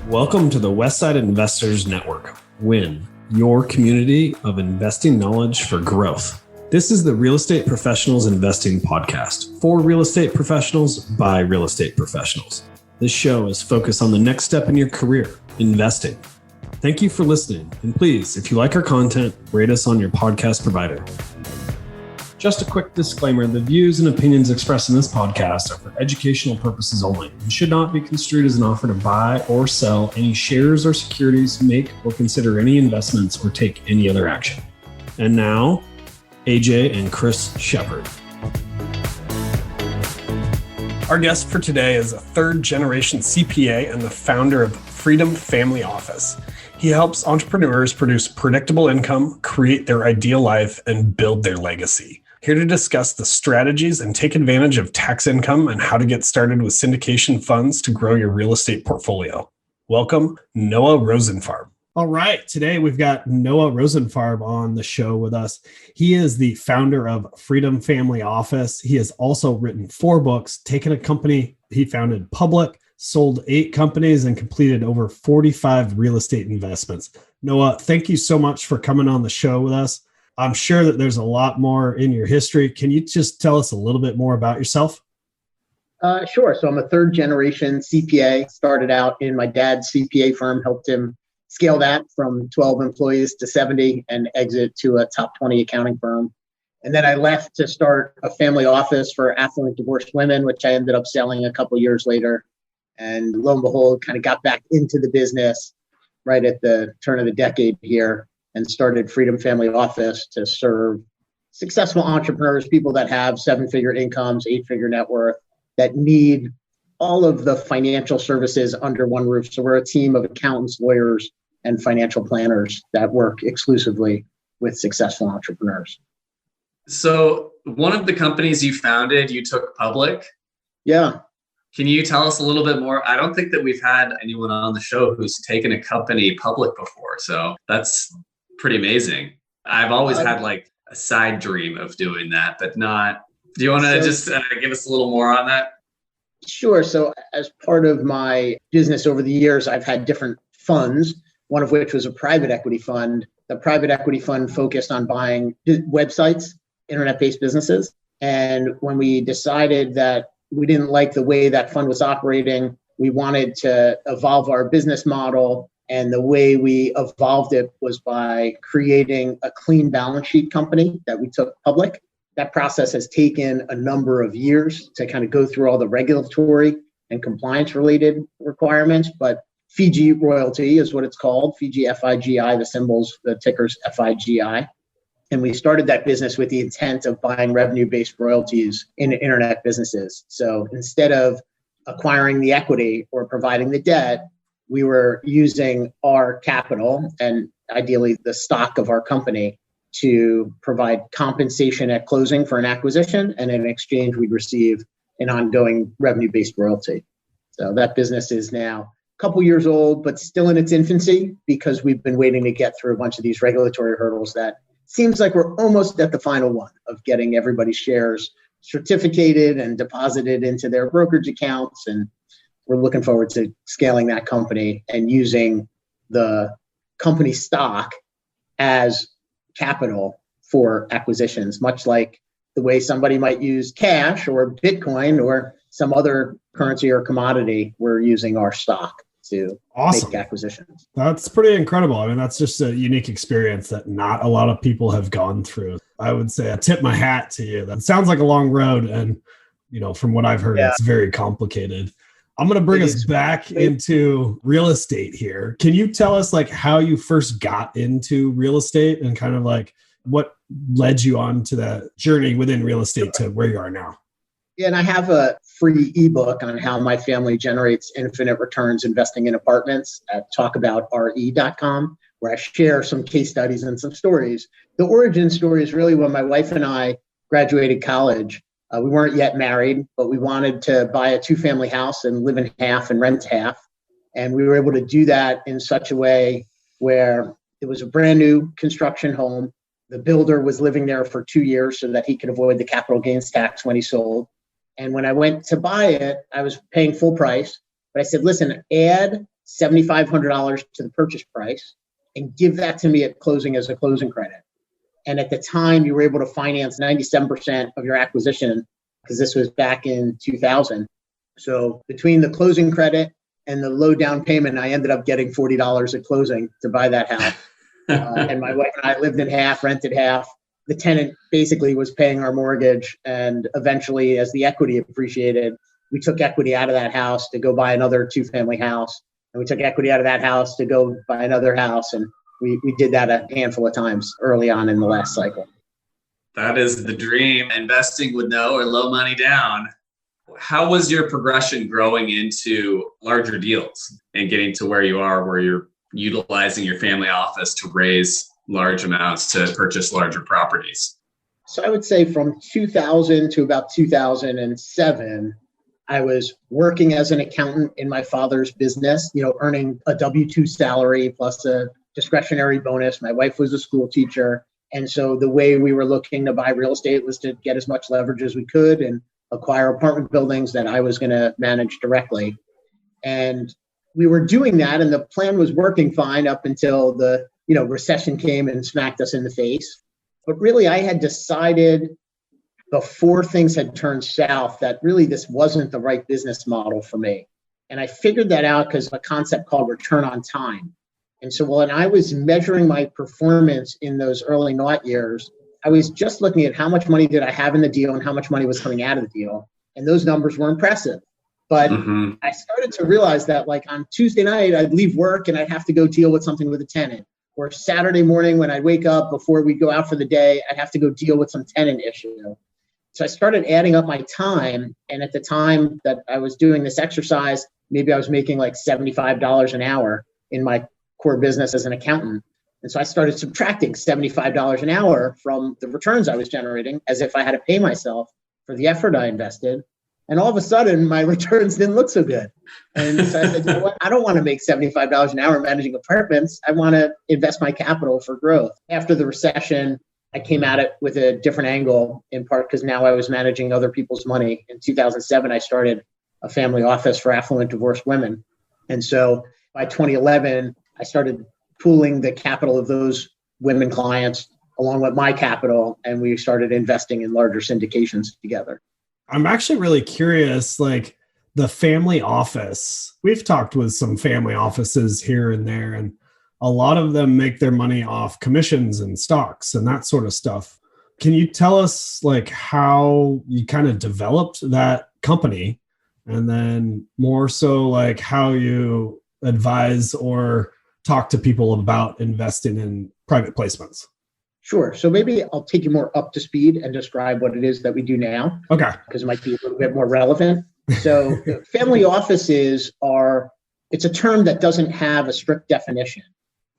Welcome to the Westside Investors Network, WIN, your community of investing knowledge for growth. This is the Real Estate Professionals Investing Podcast for real estate professionals by real estate professionals. This show is focused on the next step in your career, investing. Thank you for listening. And please, if you like our content, rate us on your podcast provider. Just a quick disclaimer, the views and opinions expressed in this podcast are for educational purposes only and should not be construed as an offer to buy or sell any shares or securities, make or consider any investments, or take any other action. And now, AJ and Chris Shepard. Our guest for today is a third-generation CPA and the founder of Freedom Family Office. He helps entrepreneurs produce predictable income, create their ideal life, and build their legacy. Here to discuss the strategies and take advantage of tax income and how to get started with syndication funds to grow your real estate portfolio. Welcome, Noah Rosenfarb. All right, today we've got Noah Rosenfarb on the show with us. He is the founder of Freedom Family Office. He has also written 4 books, taken a company he founded public, sold 8 companies, and completed over 45 real estate investments. Noah, thank you so much for coming on the show with us. I'm sure that there's a lot more in your history. Can you just tell us a little bit more about yourself? Sure. So I'm a third generation CPA, started out in my dad's CPA firm, helped him scale that from 12 employees to 70 and exit to a top 20 accounting firm. And then I left to start a family office for affluent divorced women, which I ended up selling a couple years later. And lo and behold, kind of got back into the business right at the turn of the decade here and started Freedom Family Office to serve successful entrepreneurs, people that have 7-figure incomes, 8-figure net worth, that need all of the financial services under one roof. So we're a team of accountants, lawyers, and financial planners that work exclusively with successful entrepreneurs. So one of the companies you founded, you took public. Yeah. Can you tell us a little bit more? I don't think that we've had anyone on the show who's taken a company public before. So that's pretty amazing. I've always had like a side dream of doing that, but not. Do you want to just give us a little more on that? Sure. So as part of my business over the years, I've had different funds, one of which was a private equity fund. The private equity fund focused on buying websites, internet-based businesses. And when we decided that we didn't like the way that fund was operating, we wanted to evolve our business model. And the way we evolved it was by creating a clean balance sheet company that we took public. That process has taken a number of years to kind of go through all the regulatory and compliance related requirements. But Fiji Royalty is what it's called. Fiji FIGI, the symbols, the ticker's FIGI. And we started that business with the intent of buying revenue-based royalties in internet businesses. So instead of acquiring the equity or providing the debt, we were using our capital and ideally the stock of our company to provide compensation at closing for an acquisition. And in exchange, we'd receive an ongoing revenue-based royalty. So that business is now a couple years old, but still in its infancy because we've been waiting to get through a bunch of these regulatory hurdles that seems like we're almost at the final one of getting everybody's shares certificated and deposited into their brokerage accounts. And we're looking forward to scaling that company and using the company stock as capital for acquisitions, much like the way somebody might use cash or Bitcoin or some other currency or commodity. We're using our stock to make acquisitions. That's pretty incredible. I mean, that's just a unique experience that not a lot of people have gone through. I would say I tip my hat to you. That sounds like a long road. And, from what I've heard, It's very complicated. I'm going to bring us back into real estate here. Can you tell us like how you first got into real estate and kind of like what led you on to that journey within real estate to where you are now? Yeah, and I have a free ebook on how my family generates infinite returns investing in apartments at talkaboutre.com, where I share some case studies and some stories. The origin story is really when my wife and I graduated college. We weren't yet married, but we wanted to buy a 2-family house and live in half and rent half. And we were able to do that in such a way where it was a brand new construction home. The builder was living there for 2 years so that he could avoid the capital gains tax when he sold. And when I went to buy it, I was paying full price. But I said, listen, add $7,500 to the purchase price and give that to me at closing as a closing credit. And at the time, you were able to finance 97% of your acquisition, because this was back in 2000. So between the closing credit and the low down payment, I ended up getting $40 at closing to buy that house. And my wife and I lived in half, rented half. The tenant basically was paying our mortgage. And eventually, as the equity appreciated, we took equity out of that house to go buy another 2-family house. And we took equity out of that house to go buy another house. And we did that a handful of times early on in the last cycle. That is the dream, investing with no or low money down. How was your progression growing into larger deals and getting to where you are, where you're utilizing your family office to raise large amounts to purchase larger properties? So I would say from 2000 to about 2007, I was working as an accountant in my father's business, earning a W-2 salary plus a discretionary bonus. My wife was a school teacher. And so the way we were looking to buy real estate was to get as much leverage as we could and acquire apartment buildings that I was going to manage directly. And we were doing that, and the plan was working fine up until the recession came and smacked us in the face. But really, I had decided before things had turned south that really this wasn't the right business model for me. And I figured that out because of a concept called return on time. And so when I was measuring my performance in those early naught years, I was just looking at how much money did I have in the deal and how much money was coming out of the deal. And those numbers were impressive. But I started to realize that like on Tuesday night, I'd leave work and I'd have to go deal with something with a tenant. Or Saturday morning when I'd wake up before we go out for the day, I'd have to go deal with some tenant issue. So I started adding up my time. And at the time that I was doing this exercise, maybe I was making like $75 an hour in my core business as an accountant. And so I started subtracting $75 an hour from the returns I was generating as if I had to pay myself for the effort I invested. And all of a sudden, my returns didn't look so good. And so I said, you know what? I don't want to make $75 an hour managing apartments. I want to invest my capital for growth. After the recession, I came at it with a different angle, in part because now I was managing other people's money. In 2007, I started a family office for affluent divorced women. And so by 2011, I started pooling the capital of those women clients along with my capital, and we started investing in larger syndications together. I'm actually really curious, like the family office. We've talked with some family offices here and there, and a lot of them make their money off commissions and stocks and that sort of stuff. Can you tell us like how you kind of developed that company, and then more so like how you advise or talk to people about investing in private placements? Sure. So maybe I'll take you more up to speed and describe what it is that we do now. Okay. Because it might be a little bit more relevant. So family offices it's a term that doesn't have a strict definition,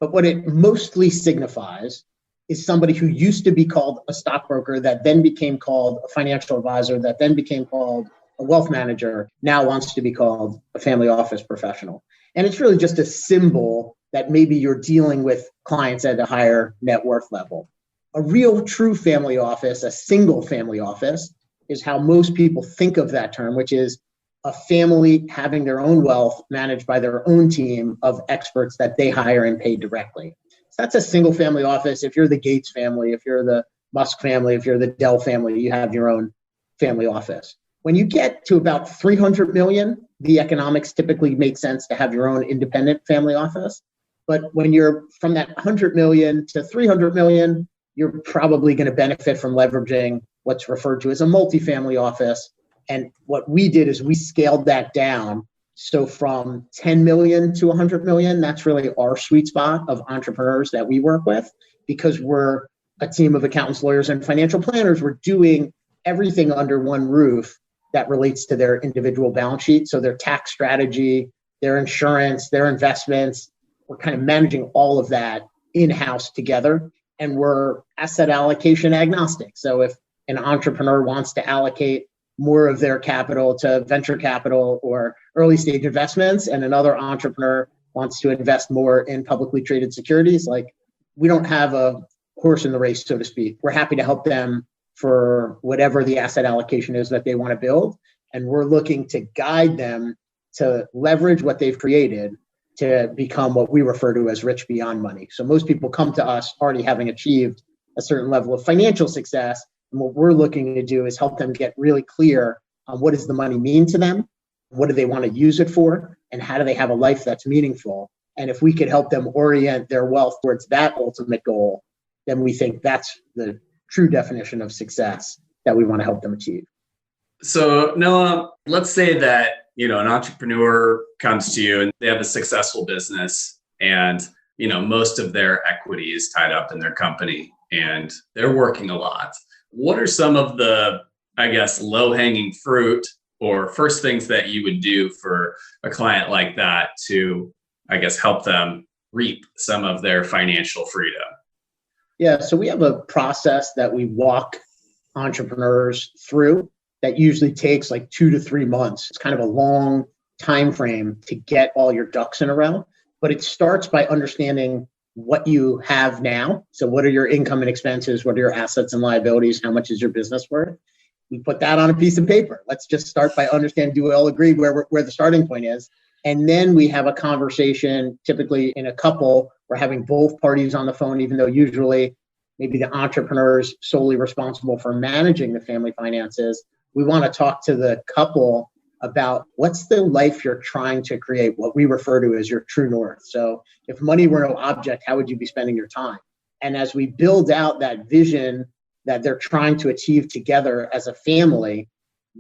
but what it mostly signifies is somebody who used to be called a stockbroker that then became called a financial advisor that then became called a wealth manager, now wants to be called a family office professional. And it's really just a symbol that maybe you're dealing with clients at a higher net worth level. A real true family office, a single family office, is how most people think of that term, which is a family having their own wealth managed by their own team of experts that they hire and pay directly. So that's a single family office. If you're the Gates family, if you're the Musk family, if you're the Dell family, you have your own family office. When you get to about 300 million, the economics typically make sense to have your own independent family office. But when you're from that 100 million to 300 million, you're probably going to benefit from leveraging what's referred to as a multifamily office. And what we did is we scaled that down. So from 10 million to 100 million, that's really our sweet spot of entrepreneurs that we work with, because we're a team of accountants, lawyers, and financial planners. We're doing everything under one roof that relates to their individual balance sheet. So their tax strategy, their insurance, their investments, we're kind of managing all of that in-house together. And we're asset allocation agnostic. So if an entrepreneur wants to allocate more of their capital to venture capital or early stage investments, and another entrepreneur wants to invest more in publicly traded securities, like we don't have a horse in the race, so to speak. We're happy to help them for whatever the asset allocation is that they want to build. And we're looking to guide them to leverage what they've created to become what we refer to as rich beyond money. So most people come to us already having achieved a certain level of financial success. And what we're looking to do is help them get really clear on what does the money mean to them, what do they want to use it for, and how do they have a life that's meaningful. And if we could help them orient their wealth towards that ultimate goal, then we think that's the true definition of success that we want to help them achieve. So Noah, let's say that, an entrepreneur comes to you and they have a successful business and, most of their equity is tied up in their company and they're working a lot. What are some of the, low-hanging fruit or first things that you would do for a client like that to, help them reap some of their financial freedom? Yeah, so we have a process that we walk entrepreneurs through that usually takes like 2 to 3 months. It's kind of a long time frame to get all your ducks in a row, but it starts by understanding what you have now. So what are your income and expenses? What are your assets and liabilities? How much is your business worth? We put that on a piece of paper. Let's just start by understanding, do we all agree where the starting point is? And then we have a conversation, typically in a couple, we're having both parties on the phone, even though usually maybe the entrepreneur is solely responsible for managing the family finances. We want to talk to the couple about what's the life you're trying to create, what we refer to as your true north. So if money were no object, how would you be spending your time? And as we build out that vision that they're trying to achieve together as a family,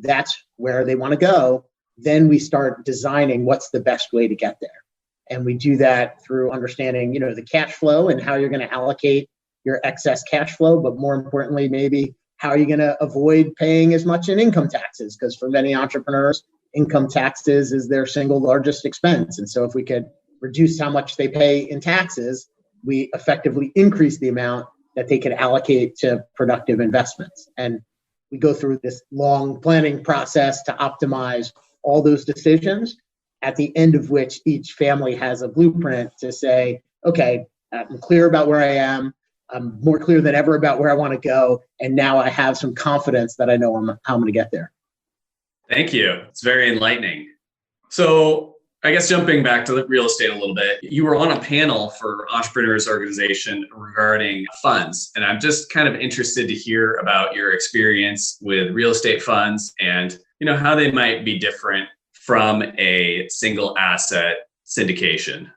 that's where they want to go. Then we start designing what's the best way to get there. And we do that through understanding, the cash flow and how you're going to allocate your excess cash flow, but more importantly, maybe how are you going to avoid paying as much in income taxes? Because for many entrepreneurs, income taxes is their single largest expense. And so if we could reduce how much they pay in taxes, we effectively increase the amount that they could allocate to productive investments. And we go through this long planning process to optimize all those decisions, at the end of which each family has a blueprint to say, okay, I'm clear about where I am. I'm more clear than ever about where I want to go. And now I have some confidence that I know how I'm going to get there. Thank you. It's very enlightening. So jumping back to the real estate a little bit, you were on a panel for Entrepreneurs Organization regarding funds. And I'm just kind of interested to hear about your experience with real estate funds and, how they might be different from a single asset syndication.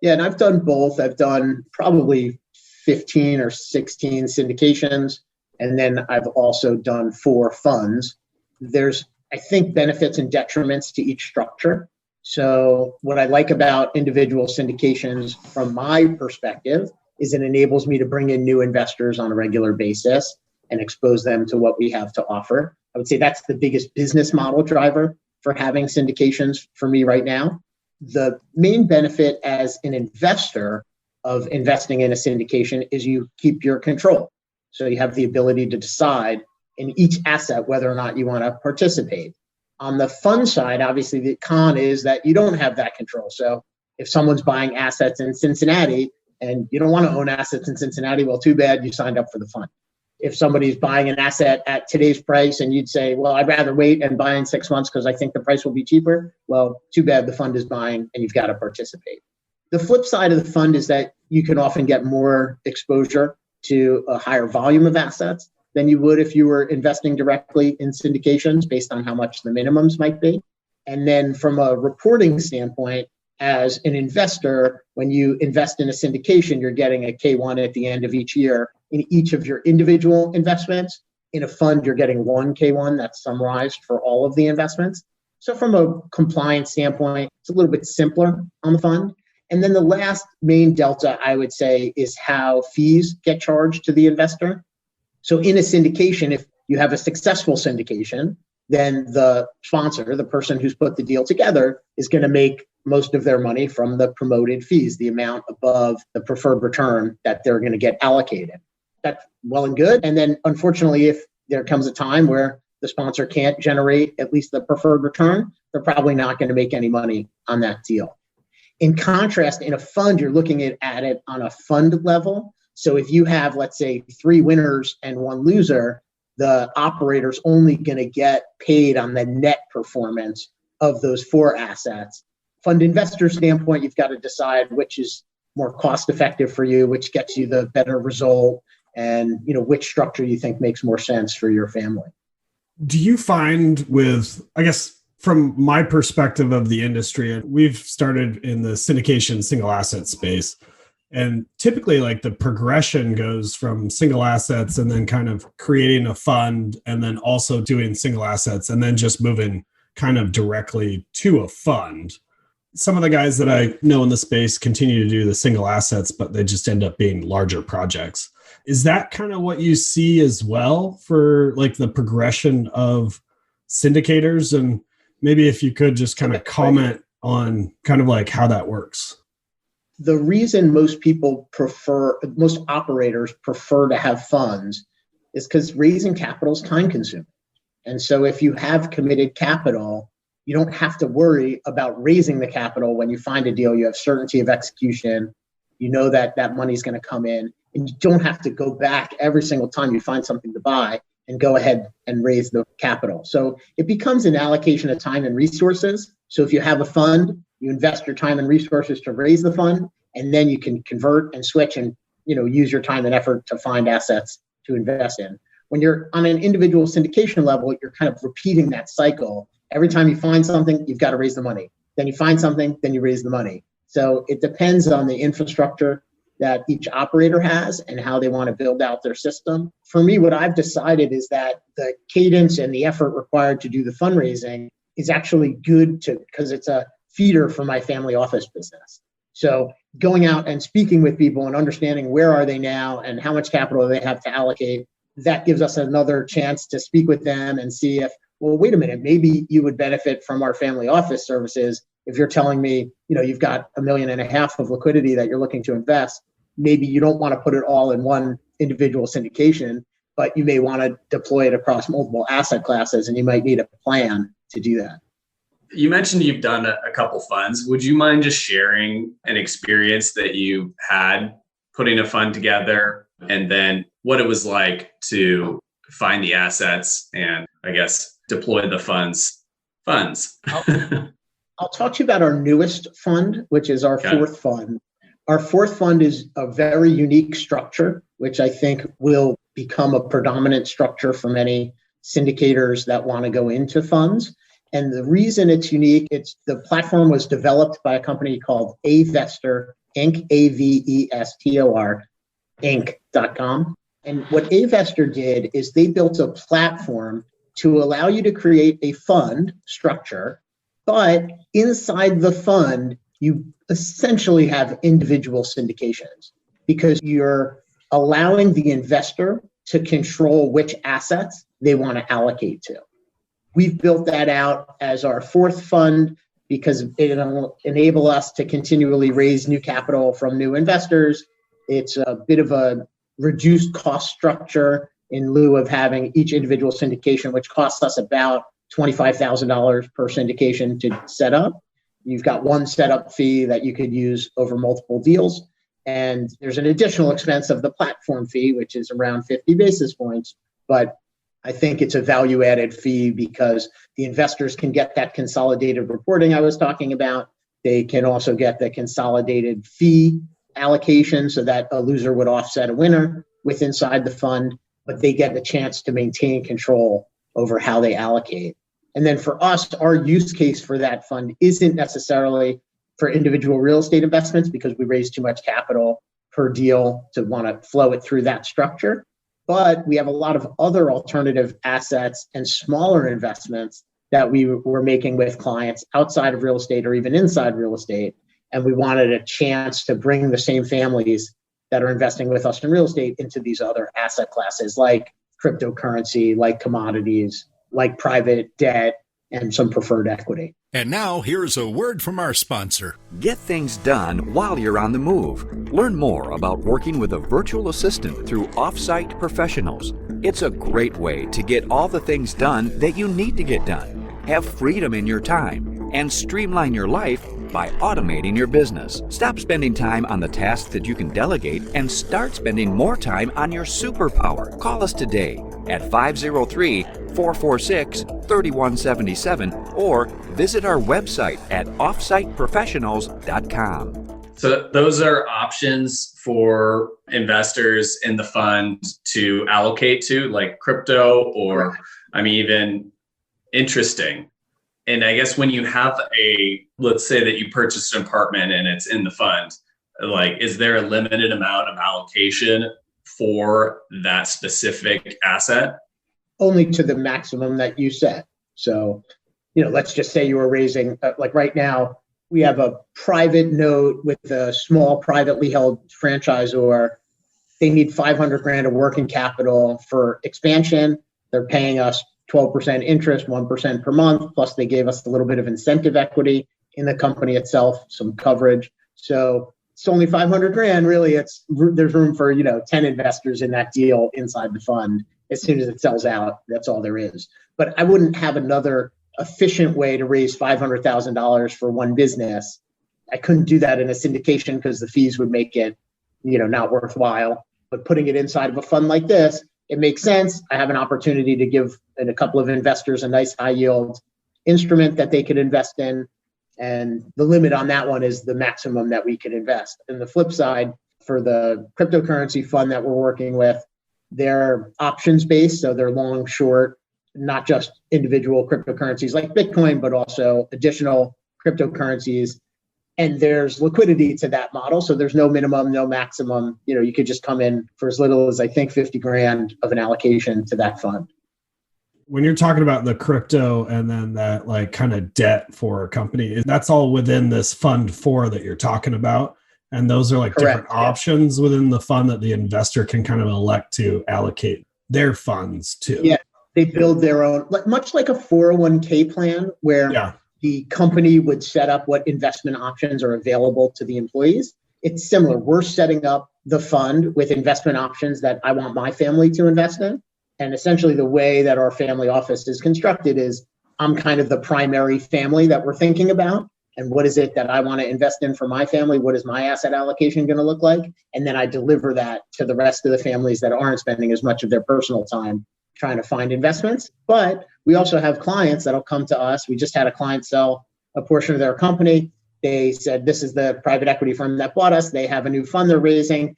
Yeah, and I've done both. I've done probably 15 or 16 syndications, and then I've also done 4 funds. There's, I think, benefits and detriments to each structure. So what I like about individual syndications from my perspective is it enables me to bring in new investors on a regular basis and expose them to what we have to offer. I would say that's the biggest business model driver for having syndications for me right now. The main benefit as an investor of investing in a syndication is you keep your control. So you have the ability to decide in each asset whether or not you want to participate. On the fund side, obviously the con is that you don't have that control. So if someone's buying assets in Cincinnati and you don't want to own assets in Cincinnati, well, too bad, you signed up for the fund. If somebody's buying an asset at today's price and you'd say, well, I'd rather wait and buy in 6 months because I think the price will be cheaper, well, too bad, the fund is buying and you've got to participate. The flip side of the fund is that you can often get more exposure to a higher volume of assets than you would if you were investing directly in syndications based on how much the minimums might be. And then from a reporting standpoint, as an investor, when you invest in a syndication, you're getting a K1 at the end of each year in each of your individual investments. In a fund, you're getting one K1 that's summarized for all of the investments. So from a compliance standpoint, it's a little bit simpler on the fund. And then the last main delta, I would say, is how fees get charged to the investor. So in a syndication, if you have a successful syndication, then the sponsor, the person who's put the deal together, is going to make most of their money from the promoted fees, the amount above the preferred return that they're going to get allocated. That's well and good. And then unfortunately, if there comes a time where the sponsor can't generate at least the preferred return, they're probably not going to make any money on that deal. In contrast, in a fund, you're looking at it on a fund level. So if you have, let's say, 3 winners and 1 loser, the operator's only going to get paid on the net performance of those 4 assets. fund investor standpoint, you've got to decide which is more cost effective for you, which gets you the better result, and which structure you think makes more sense for your family. Do you find I guess from my perspective of the industry, we've started in the syndication single asset space. And typically like the progression goes from single assets and then kind of creating a fund and then also doing single assets and then just moving kind of directly to a fund. Some of the guys that I know in the space continue to do the single assets, but they just end up being larger projects. Is that kind of what you see as well for like the progression of syndicators? And maybe if you could just kind of comment on kind of like how that works. The reason most operators prefer to have funds is because raising capital is time consuming. And so if you have committed capital, you don't have to worry about raising the capital. When you find a deal, you have certainty of execution. You know that that money is going to come in, and you don't have to go back every single time you find something to buy and go ahead and raise the capital. So it becomes an allocation of time and resources. So if you have a fund, you invest your time and resources to raise the fund, and then you can convert and switch and use your time and effort to find assets to invest in. When you're on an individual syndication level, you're kind of repeating that cycle. Every time you find something, you've got to raise the money. Then you find something, then you raise the money. So it depends on the infrastructure that each operator has and how they want to build out their system. For me, what I've decided is that the cadence and the effort required to do the fundraising is actually good because it's a feeder for my family office business. So going out and speaking with people and understanding where are they now and how much capital they have to allocate, that gives us another chance to speak with them and see if, well, wait a minute, maybe you would benefit from our family office services. If you're telling me, you've got $1.5 million of liquidity that you're looking to invest, maybe you don't want to put it all in one individual syndication, but you may want to deploy it across multiple asset classes, and you might need a plan to do that. You mentioned you've done a couple funds. Would you mind just sharing an experience that you had putting a fund together and then what it was like to find the assets and, I guess, deploy the funds? I'll talk to you about our newest fund, which is our fourth fund. Our fourth fund is a very unique structure, which I think will become a predominant structure for many syndicators that want to go into funds. And the reason it's unique, the platform was developed by a company called Avestor Inc., Avestor Inc.com. And what Avestor did is they built a platform to allow you to create a fund structure, but inside the fund, you essentially have individual syndications because you're allowing the investor to control which assets they want to allocate to. We've built that out as our fourth fund because it'll enable us to continually raise new capital from new investors. It's a bit of a reduced cost structure in lieu of having each individual syndication, which costs us about $25,000 per syndication to set up. You've got one setup fee that you could use over multiple deals. And there's an additional expense of the platform fee, which is around 50 basis points. But I think it's a value-added fee because the investors can get that consolidated reporting I was talking about. They can also get the consolidated fee allocation so that a loser would offset a winner inside the fund, but they get the chance to maintain control over how they allocate. And then for us, our use case for that fund isn't necessarily for individual real estate investments because we raise too much capital per deal to want to flow it through that structure. But we have a lot of other alternative assets and smaller investments that we were making with clients outside of real estate or even inside real estate. And we wanted a chance to bring the same families that are investing with us in real estate into these other asset classes like cryptocurrency, like commodities, like private debt, and some preferred equity. And now here's a word from our sponsor. Get things done while you're on the move. Learn more about working with a virtual assistant through Offsite Professionals. It's a great way to get all the things done that you need to get done. Have freedom in your time and streamline your life by automating your business. Stop spending time on the tasks that you can delegate and start spending more time on your superpower. Call us today. at 503-446-3177 or visit our website at offsiteprofessionals.com. So those are options for investors in the fund to allocate to, like crypto or, even interesting. And I guess when you have let's say that you purchased an apartment and it's in the fund, like, is there a limited amount of allocation for that specific asset? Only to the maximum that you set. So, let's just say you were raising, like right now, we have a private note with a small privately held franchisor. They need 500 grand of working capital for expansion. They're paying us 12% interest, 1% per month. Plus they gave us a little bit of incentive equity in the company itself, some coverage. So it's only 500 grand. Really, there's room for, 10 investors in that deal inside the fund. As soon as it sells out, that's all there is. But I wouldn't have another efficient way to raise $500,000 for one business. I couldn't do that in a syndication because the fees would make it, not worthwhile. But putting it inside of a fund like this, it makes sense. I have an opportunity to give a couple of investors a nice high yield instrument that they could invest in. And the limit on that one is the maximum that we can invest. And the flip side, for the cryptocurrency fund that we're working with, they're options based. So they're long, short, not just individual cryptocurrencies like Bitcoin, but also additional cryptocurrencies. And there's liquidity to that model. So there's no minimum, no maximum. You could just come in for as little as, I think, 50 grand of an allocation to that fund. When you're talking about the crypto and then that like kind of debt for a company, that's all within this fund 4 that you're talking about. And those are like different options within the fund that the investor can kind of elect to allocate their funds to. Yeah, they build their own, much like a 401k plan where the company would set up what investment options are available to the employees. It's similar. We're setting up the fund with investment options that I want my family to invest in. And essentially the way that our family office is constructed is I'm kind of the primary family that we're thinking about. And what is it that I want to invest in for my family? What is my asset allocation going to look like? And then I deliver that to the rest of the families that aren't spending as much of their personal time trying to find investments. But we also have clients that'll come to us. We just had a client sell a portion of their company. They said, this is the private equity firm that bought us. They have a new fund they're raising.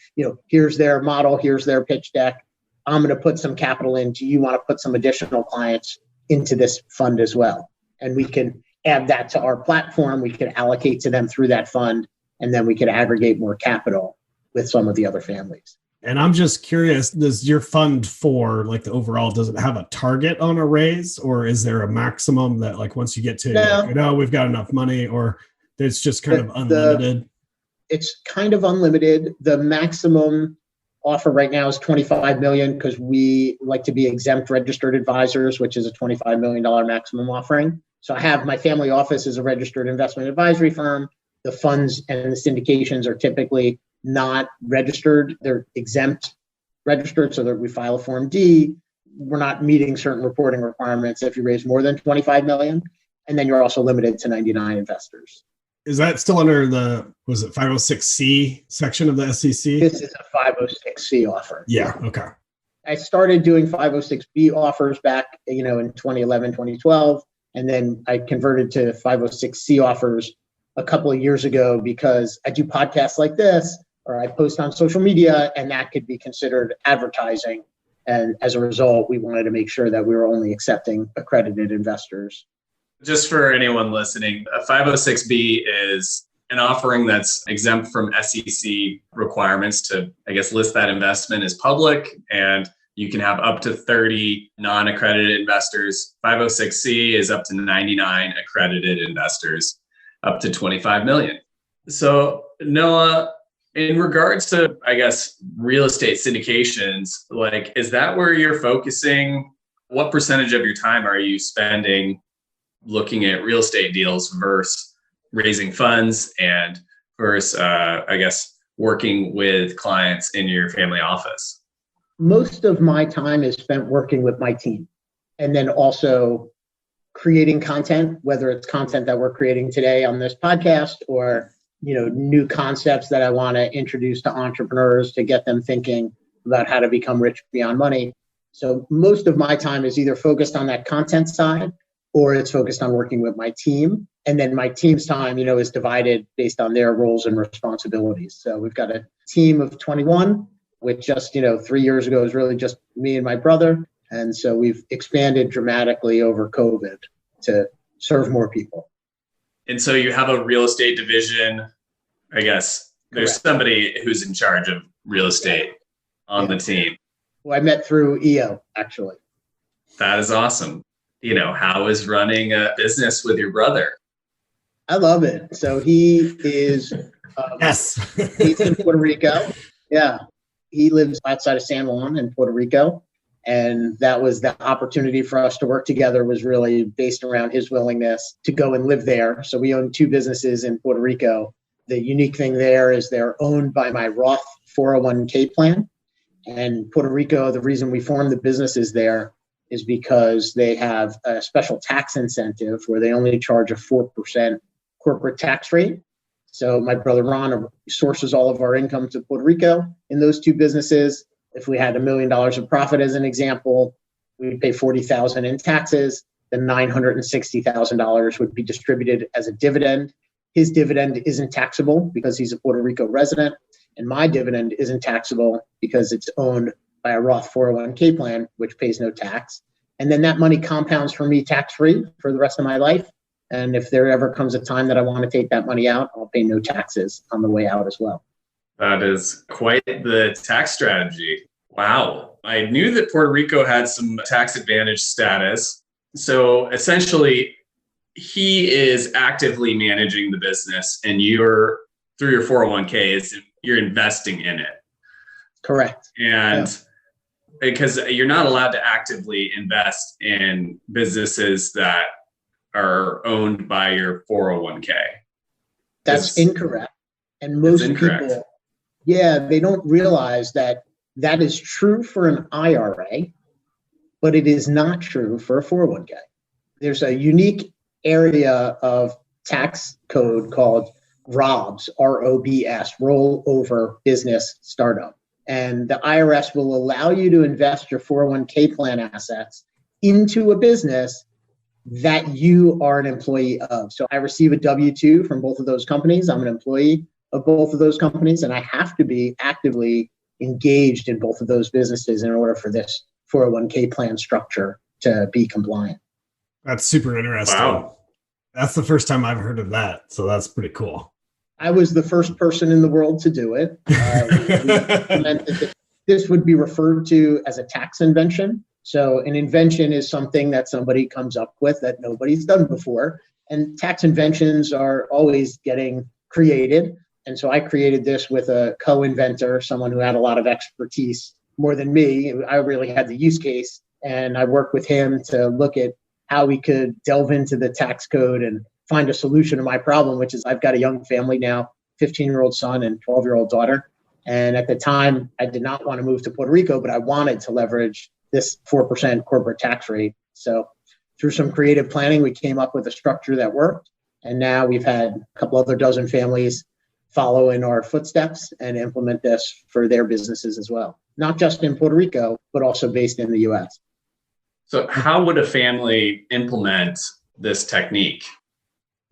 Here's their model. Here's their pitch deck. I'm going to put some capital in. Do you want to put some additional clients into this fund as well? And we can add that to our platform. We can allocate to them through that fund, and then we can aggregate more capital with some of the other families. And I'm just curious, does your fund 4, like the overall, does it have a target on a raise, or is there a maximum that like once you get to, we've got enough money, or it's just kind of unlimited? It's kind of unlimited. The maximum offer right now is $25 million because we like to be exempt registered advisors, which is a $25 million maximum offering. So I have my family office as a registered investment advisory firm. The funds and the syndications are typically not registered. They're exempt registered so that we file a Form D. We're not meeting certain reporting requirements if you raise more than $25 million. And then you're also limited to 99 investors. Is that still under the, was it 506C section of the SEC? This is a 506C offer. Yeah, okay. I started doing 506B offers back, in 2011, 2012. And then I converted to 506C offers a couple of years ago because I do podcasts like this, or I post on social media, and that could be considered advertising. And as a result, we wanted to make sure that we were only accepting accredited investors. Just for anyone listening, a 506B is an offering that's exempt from SEC requirements to, list that investment as public, and you can have up to 30 non-accredited investors. 506C is up to 99 accredited investors, up to 25 million. So Noah, in regards to, real estate syndications, is that where you're focusing? What percentage of your time are you spending looking at real estate deals versus raising funds and versus, working with clients in your family office? Most of my time is spent working with my team and then also creating content, whether it's content that we're creating today on this podcast or, new concepts that I want to introduce to entrepreneurs to get them thinking about how to become rich beyond money. So most of my time is either focused on that content side or it's focused on working with my team. And then my team's time, is divided based on their roles and responsibilities. So we've got a team of 21, which just, 3 years ago was really just me and my brother. And so we've expanded dramatically over COVID to serve more people. And so you have a real estate division, I guess. There's Correct. Somebody who's in charge of real estate on the team. Who I met through EO, actually. That is awesome. How is running a business with your brother? I love it. So he is Yes. he's in Puerto Rico. Yeah. He lives outside of San Juan in Puerto Rico. And that was the opportunity for us to work together, was really based around his willingness to go and live there. So we own 2 businesses in Puerto Rico. The unique thing there is they're owned by my Roth 401k plan. And Puerto Rico, the reason we formed the businesses there is because they have a special tax incentive where they only charge a 4% corporate tax rate. So my brother Ron sources all of our income to Puerto Rico in those 2 businesses. If we had $1 million of profit, as an example, we'd pay $40,000 in taxes. Then $960,000 would be distributed as a dividend. His dividend isn't taxable because he's a Puerto Rico resident, and my dividend isn't taxable because it's owned by a Roth 401k plan, which pays no tax. And then that money compounds for me tax-free for the rest of my life. And if there ever comes a time that I want to take that money out, I'll pay no taxes on the way out as well. That is quite the tax strategy. Wow. I knew that Puerto Rico had some tax advantage status. So essentially, he is actively managing the business, and you're, through your 401k, you're investing in it. Correct. And because you're not allowed to actively invest in businesses that are owned by your 401k. That's incorrect. And most people, they don't realize that is true for an IRA, but it is not true for a 401k. There's a unique area of tax code called ROBS, ROBS, Rollover Business Startup. And the IRS will allow you to invest your 401k plan assets into a business that you are an employee of. So I receive a W-2 from both of those companies. I'm an employee of both of those companies, and I have to be actively engaged in both of those businesses in order for this 401k plan structure to be compliant. That's super interesting. Wow. That's the first time I've heard of that. So that's pretty cool. I was the first person in the world to do it. This would be referred to as a tax invention. So an invention is something that somebody comes up with that nobody's done before. And tax inventions are always getting created. And so I created this with a co-inventor, someone who had a lot of expertise more than me. I really had the use case, and I worked with him to look at how we could delve into the tax code and find a solution to my problem, which is I've got a young family now, 15-year-old son and 12-year-old daughter. And at the time, I did not want to move to Puerto Rico, but I wanted to leverage this 4% corporate tax rate. So through some creative planning, we came up with a structure that worked. And now we've had a couple other dozen families follow in our footsteps and implement this for their businesses as well. Not just in Puerto Rico, but also based in the US. So how would a family implement this technique?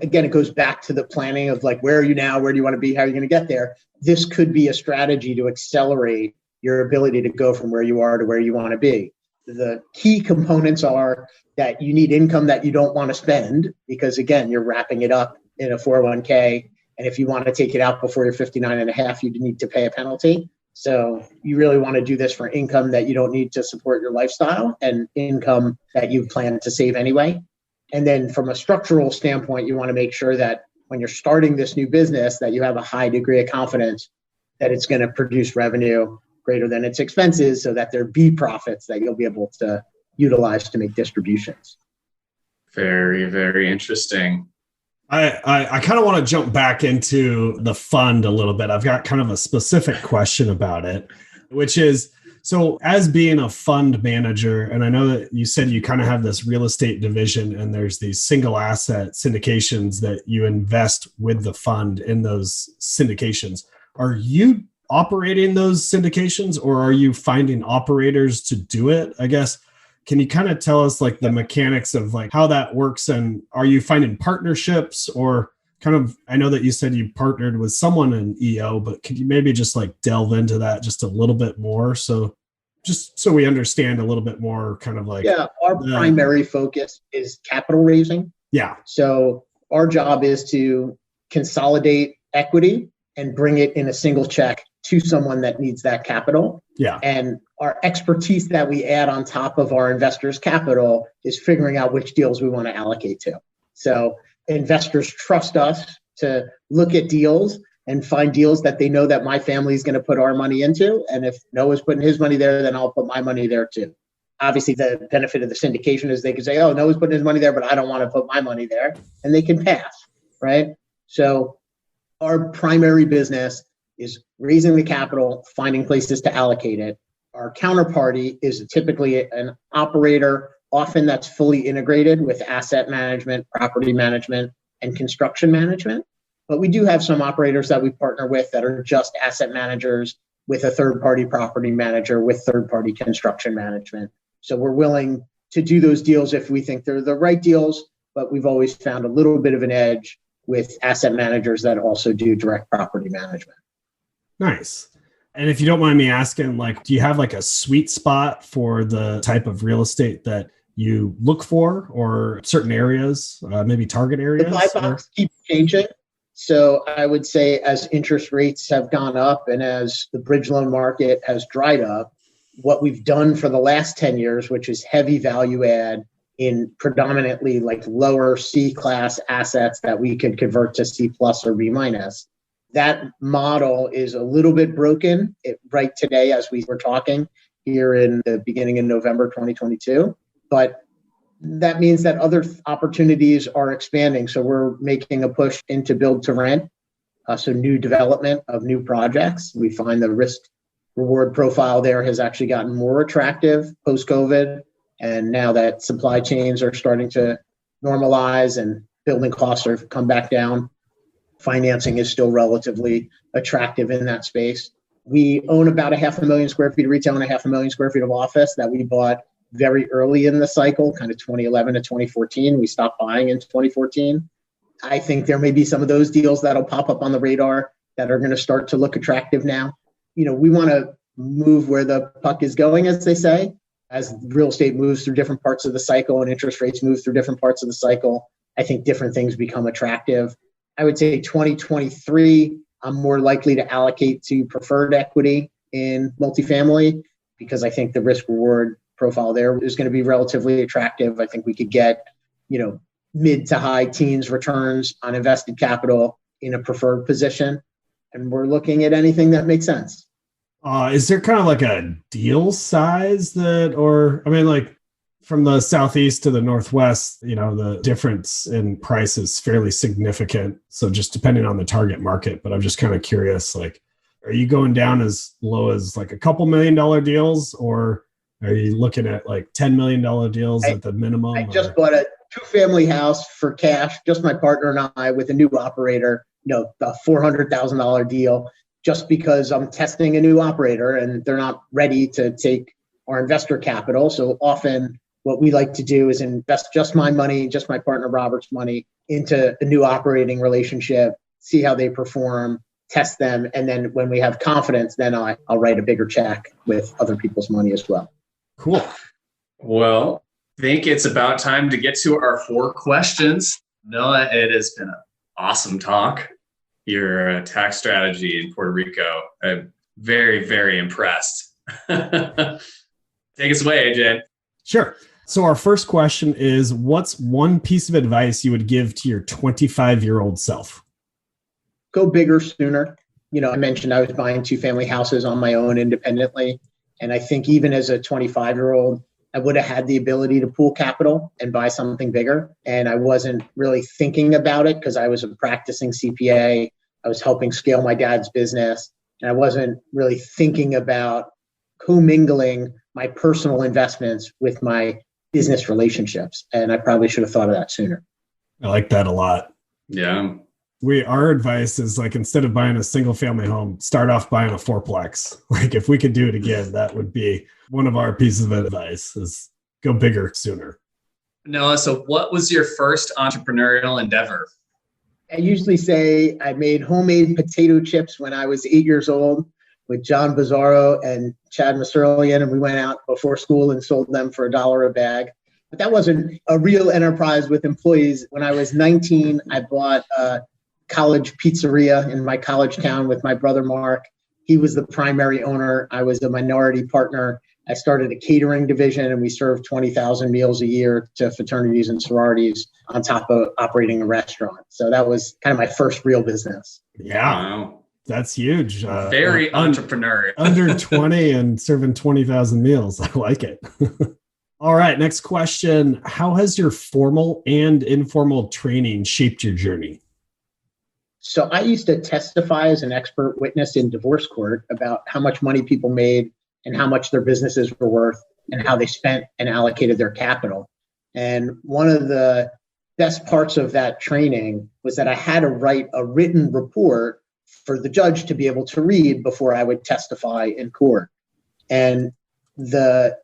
Again, it goes back to the planning of like, where are you now? Where do you want to be? How are you going to get there? This could be a strategy to accelerate your ability to go from where you are to where you want to be. The key components are that you need income that you don't want to spend because, again, you're wrapping it up in a 401k. And if you want to take it out before you're 59 and a half, you need to pay a penalty. So you really want to do this for income that you don't need to support your lifestyle and income that you plan to save anyway. And then from a structural standpoint, you want to make sure that when you're starting this new business, that you have a high degree of confidence that it's going to produce revenue greater than its expenses so that there be profits that you'll be able to utilize to make distributions. Very, very interesting. I kind of want to jump back into the fund a little bit. I've got kind of a specific question about it, which is, so as being a fund manager, and I know that you said you kind of have this real estate division and there's these single asset syndications that you invest with the fund in those syndications. Are you operating those syndications, or are you finding operators to do it? I guess, can you kind of tell us like the mechanics of like how that works? And are you finding partnerships or kind of, I know that you said you partnered with someone in EO, but could you maybe just like delve into that just a little bit more? So just so we understand a little bit more kind of like. Yeah, our primary focus is capital raising. Yeah. So our job is to consolidate equity and bring it in a single check to someone that needs that capital. Yeah. And our expertise that we add on top of our investors' capital is figuring out which deals we want to allocate to. So investors trust us to look at deals and find deals that they know that my family is going to put our money into. And if Noah's putting his money there, then I'll put my money there too. Obviously, the benefit of the syndication is they can say, oh, Noah's putting his money there, but I don't want to put my money there. And they can pass, right? So our primary business is raising the capital, finding places to allocate it. Our counterparty is typically an operator, often that's fully integrated with asset management, property management, and construction management. But we do have some operators that we partner with that are just asset managers with a third-party property manager with third-party construction management. So we're willing to do those deals if we think they're the right deals, but we've always found a little bit of an edge with asset managers that also do direct property management. Nice. And if you don't mind me asking, like, do you have like a sweet spot for the type of real estate that you look for, or certain areas, maybe target areas? The buy box keeps changing. So I would say as interest rates have gone up and as the bridge loan market has dried up, what we've done for the last 10 years, which is heavy value add in predominantly like lower C class assets that we could convert to C plus or B minus. That model is a little bit broken right today as we were talking here in the beginning of November 2022. But that means that other opportunities are expanding. So we're making a push into build to rent. So new development of new projects. We find the risk reward profile there has actually gotten more attractive post-COVID. And now that supply chains are starting to normalize and building costs are come back down, financing is still relatively attractive in that space. We own about 500,000 square feet of retail and 500,000 square feet of office that we bought very early in the cycle, kind of 2011 to 2014. We stopped buying in 2014. I think there may be some of those deals that'll pop up on the radar that are going to start to look attractive now. You know, we want to move where the puck is going, as they say. As real estate moves through different parts of the cycle and interest rates move through different parts of the cycle, I think different things become attractive. I would say 2023, I'm more likely to allocate to preferred equity in multifamily because I think the risk reward profile there is going to be relatively attractive. I think we could get, mid to high teens returns on invested capital in a preferred position. And we're looking at anything that makes sense. Is there kind of like a deal size like from the Southeast to the Northwest, the difference in price is fairly significant. So just depending on the target market, but I'm just kind of curious, like, are you going down as low as like a couple $1 million deals, or are you looking at like $10 million deals at the minimum? I just bought a 2-family house for cash, just my partner and I with a new operator, a $400,000 deal, just because I'm testing a new operator and they're not ready to take our investor capital. So often what we like to do is invest just my money, just my partner Robert's money into a new operating relationship, see how they perform, test them. And then when we have confidence, then I'll write a bigger check with other people's money as well. Cool. Well, I think it's about time to get to our 4 questions. Noah, it has been an awesome talk. Your tax strategy in Puerto Rico, I'm very, very impressed. Take us away, AJ. Sure. So our first question is, what's one piece of advice you would give to your 25-year-old self? Go bigger sooner. I mentioned I was buying 2-family houses on my own independently. And I think even as a 25-year-old, I would have had the ability to pool capital and buy something bigger. And I wasn't really thinking about it because I was a practicing CPA. I was helping scale my dad's business. And I wasn't really thinking about commingling my personal investments with my business relationships. And I probably should have thought of that sooner. I like that a lot. Yeah. Our advice is like, instead of buying a single family home, start off buying a fourplex. Like if we could do it again, that would be one of our pieces of advice, is go bigger sooner. Noah, so what was your first entrepreneurial endeavor? I usually say I made homemade potato chips when I was 8 years old with John Bizzaro and Chad Maserlian, and we went out before school and sold them for $1 a bag. But that wasn't a real enterprise with employees. When I was 19, I bought a college pizzeria in my college town with my brother Mark. He was the primary owner. I was a minority partner. I started a catering division, and we served 20,000 meals a year to fraternities and sororities on top of operating a restaurant. So that was kind of my first real business. Yeah, Wow. That's huge. Very entrepreneurial. Under 20 and serving 20,000 meals. I like it. All right, next question. How has your formal and informal training shaped your journey? So I used to testify as an expert witness in divorce court about how much money people made and how much their businesses were worth and how they spent and allocated their capital. And one of the best parts of that training was that I had to write a written report for the judge to be able to read before I would testify in court. And the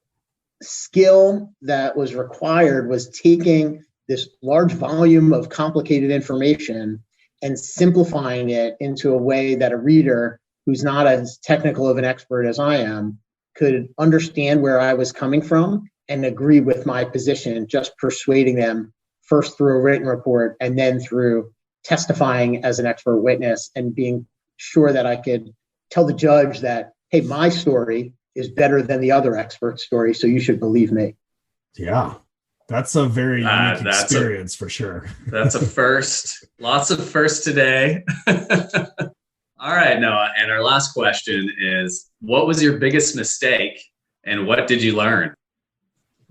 skill that was required was taking this large volume of complicated information and simplifying it into a way that a reader who's not as technical of an expert as I am could understand where I was coming from and agree with my position, just persuading them first through a written report and then through testifying as an expert witness, and being sure that I could tell the judge that, hey, my story is better than the other expert's story, so you should believe me. Yeah, that's a very unique experience for sure. That's a first. Lots of firsts today. All right, Noah, and our last question is, what was your biggest mistake and what did you learn?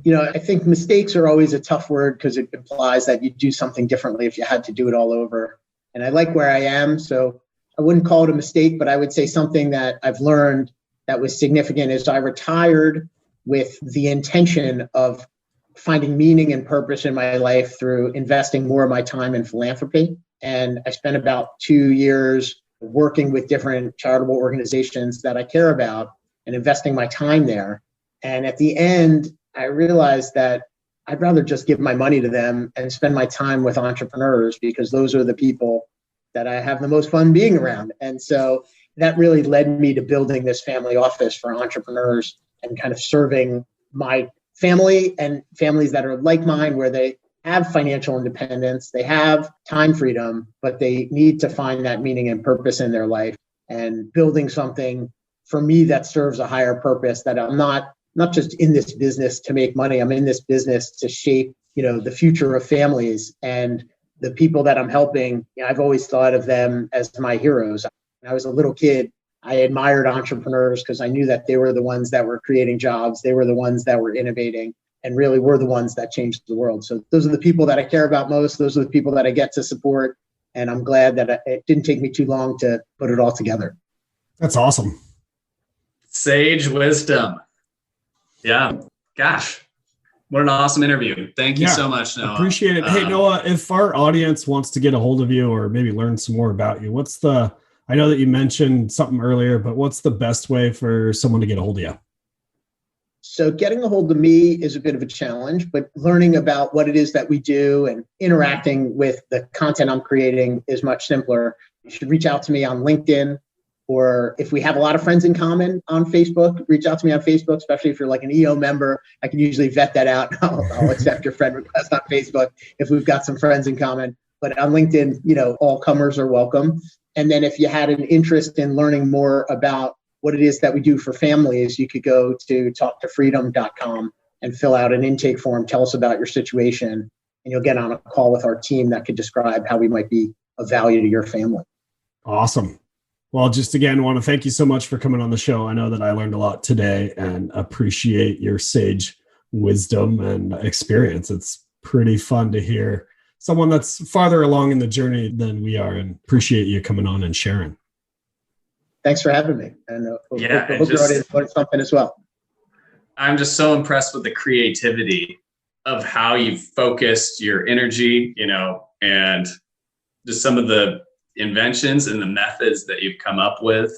You know, I think mistakes are always a tough word because it implies that you do something differently if you had to do it all over. And I like where I am, so I wouldn't call it a mistake, but I would say something that I've learned that was significant is I retired with the intention of finding meaning and purpose in my life through investing more of my time in philanthropy. And I spent about 2 years working with different charitable organizations that I care about and investing my time there. And at the end, I realized that I'd rather just give my money to them and spend my time with entrepreneurs, because those are the people that I have the most fun being around. And so that really led me to building this family office for entrepreneurs and kind of serving my family and families that are like mine, where they have financial independence, they have time freedom, but they need to find that meaning and purpose in their life, and building something for me that serves a higher purpose, that I'm not just in this business to make money. I'm in this business to shape, the future of families. And the people that I'm helping, I've always thought of them as my heroes. When I was a little kid, I admired entrepreneurs because I knew that they were the ones that were creating jobs. They were the ones that were innovating and really were the ones that changed the world. So those are the people that I care about most. Those are the people that I get to support. And I'm glad that it didn't take me too long to put it all together. That's awesome. Sage wisdom. Yeah. Gosh, what an awesome interview. Thank you so much, Noah. Appreciate it. Hey, Noah, if our audience wants to get a hold of you or maybe learn some more about you, I know that you mentioned something earlier, but what's the best way for someone to get a hold of you? So getting a hold of me is a bit of a challenge, but learning about what it is that we do and interacting with the content I'm creating is much simpler. You should reach out to me on LinkedIn, or if we have a lot of friends in common on Facebook, reach out to me on Facebook, especially if you're like an EO member. I can usually vet that out. I'll accept your friend request on Facebook if we've got some friends in common. But on LinkedIn, all comers are welcome. And then if you had an interest in learning more about what it is that we do for families, you could go to talktofreedom.com and fill out an intake form. Tell us about your situation, and you'll get on a call with our team that could describe how we might be of value to your family. Awesome. Well, just again, want to thank you so much for coming on the show. I know that I learned a lot today and appreciate your sage wisdom and experience. It's pretty fun to hear someone that's farther along in the journey than we are, and appreciate you coming on and sharing. Thanks for having me. And hope your audience learned something as well. I'm just so impressed with the creativity of how you've focused your energy, and just some of the inventions and the methods that you've come up with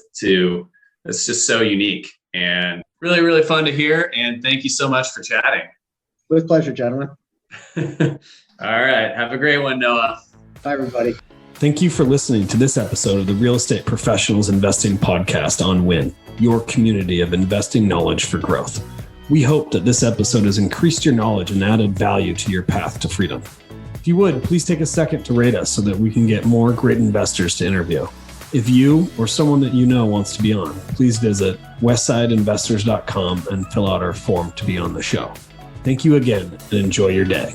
it's just so unique and really, really fun to hear. And thank you so much for chatting. With pleasure, gentlemen. All right. Have a great one, Noah. Bye, everybody. Thank you for listening to this episode of the Real Estate Professionals Investing Podcast on WIN, your community of investing knowledge for growth. We hope that this episode has increased your knowledge and added value to your path to freedom. If you would, please take a second to rate us so that we can get more great investors to interview. If you or someone that you know wants to be on, please visit westsideinvestors.com and fill out our form to be on the show. Thank you again and enjoy your day.